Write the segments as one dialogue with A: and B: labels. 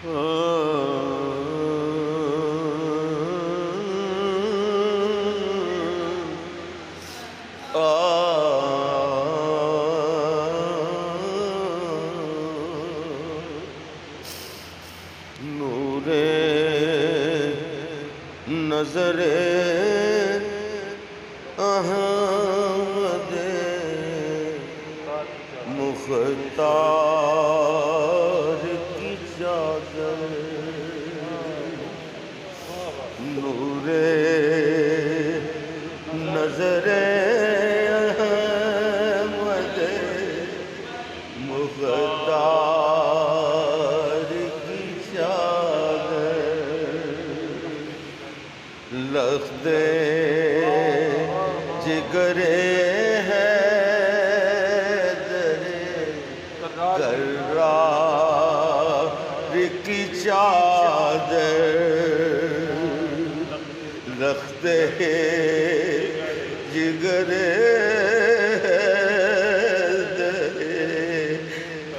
A: نور نظر احمد مختار کی چادر، نور نظر احمد مختار کی چادر، لخت جگر کی چادر، لخت جگر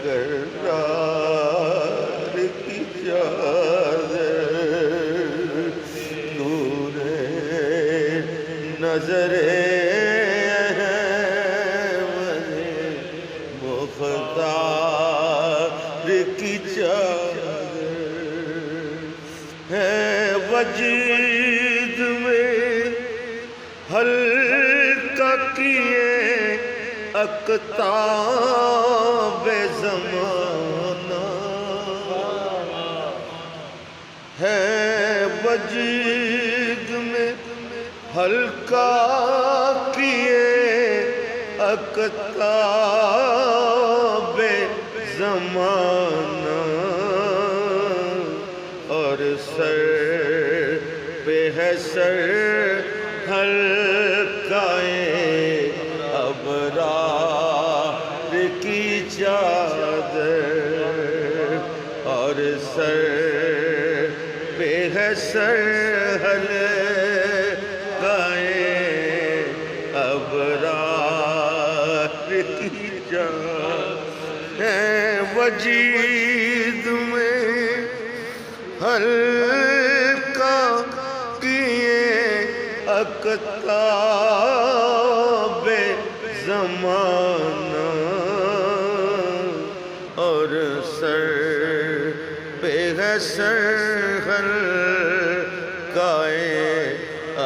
A: کرار کی چادر، نور نظر مختار کی چادر ہے، وجد میں حلقہ کیے اقطاب زمانہ، ہے وجد میں حلقہ کیے اقطاب زمانہ، اور سر پہ ہے سر حلقۂ ابرار کی چادر، اور سر پہ ہے سر حلقۂ ابرار کی چادر ہے، وجید میں حلقہ کیے اقطاب زمانہ، اور سر پہ ہے سر حلقۂ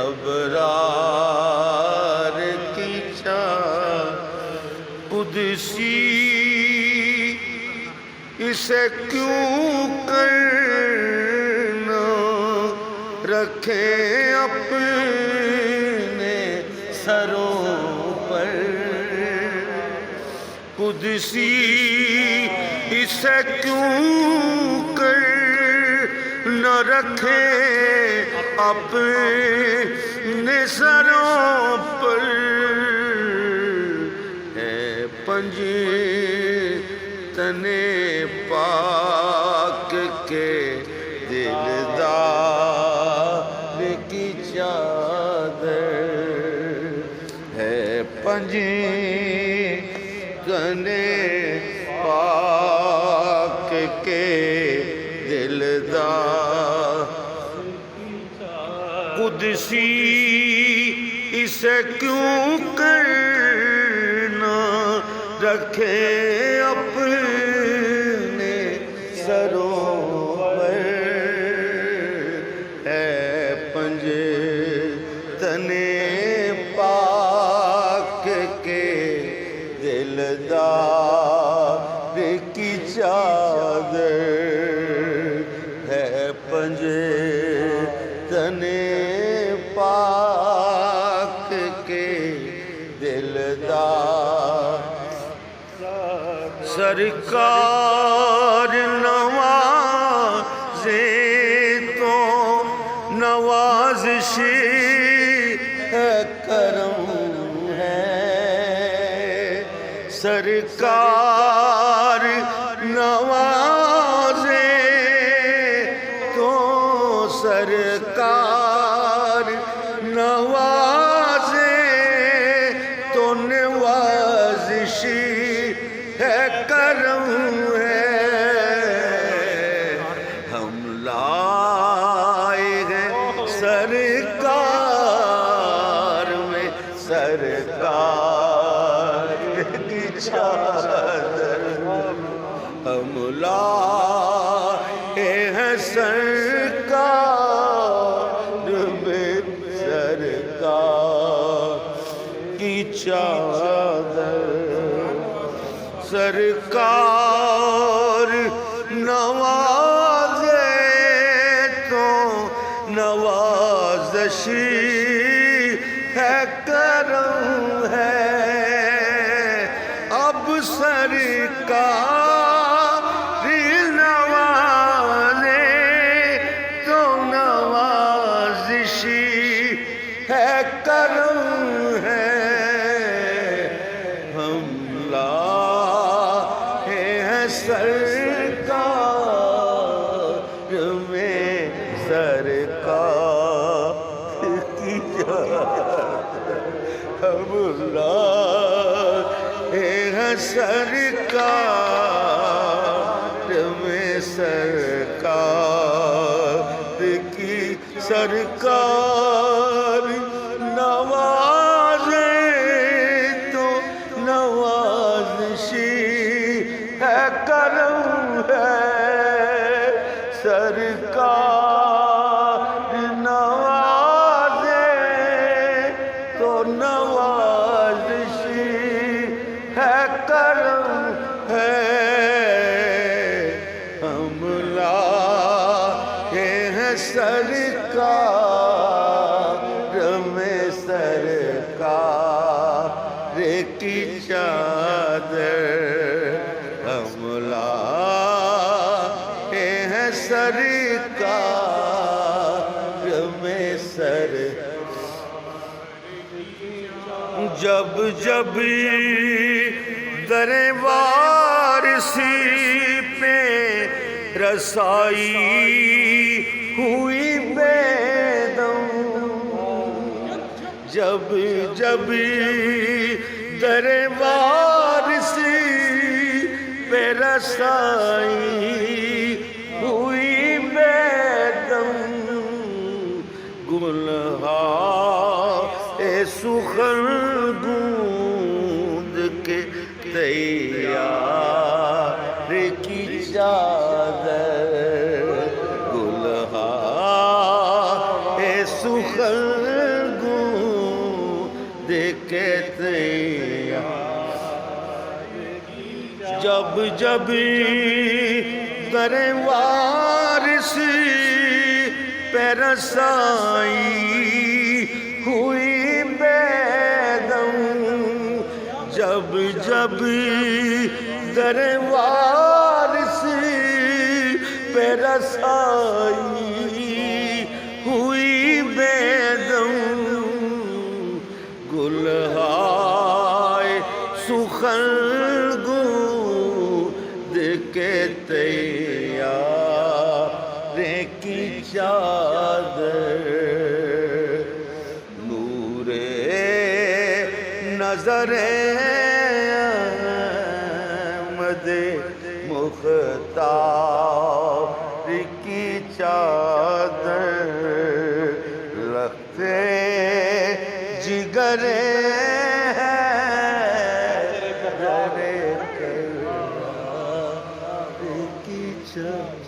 A: ابرار کی چادر، قدسی اسے کیوں کرنا رکھے اپنے سروں پر، قدسی اسے کیوں کرنا رکھے اپنے سروں پر، ہے تنے پاک کے دلدار کی چادر، ہے تنے پاک کے دلدار، قدسی اسے کیوں کرنا رکھے اپنے سروں پر، ہے تنے پاک کے دلدار کی چادر، ہے تنے پاک کے دلدار، سرکار نوازے تو نوازش کرم ہے، سرکار نوازے تو سرکار نوازے تو نوازش ہے کرم ہے، ہم لائے ہیں سرکار بے سرکار کی چادر سرکار نوازے تو نوازشی ہے کرم ہے اب سرکار نوازے تو نوازشی ہے کرم ہے ہم لائے ہیں سرکار میں سرکار کی ہم لائے ہیں سرکار میں سرکار کی سرکار نوازے تو نوازشی ہے کرم ہے سرکار نوازے تو نوازشی ہے کرم ہے ہم لائے ہیں سرکار میں سرکار کی چادر ہم لائے ہیں سرکار میں جب جب در وارسی پہ رسائی ہوئی بے دم جب جب در وارسی پہ رسائی ہوئی بے دم گلہائے سخن گوند کے تیار کی چادر گلہائے سخن گوند کے تیار جب جب در وارسی پہ رسائی ہوئی بے دم جب جب در وارسی پہ رسائی ہوئی بے دم گلہائے سخن گوند کے تیار کی چادر نور نظر احمد مختار کی چادر رکھتے جگر کی چادر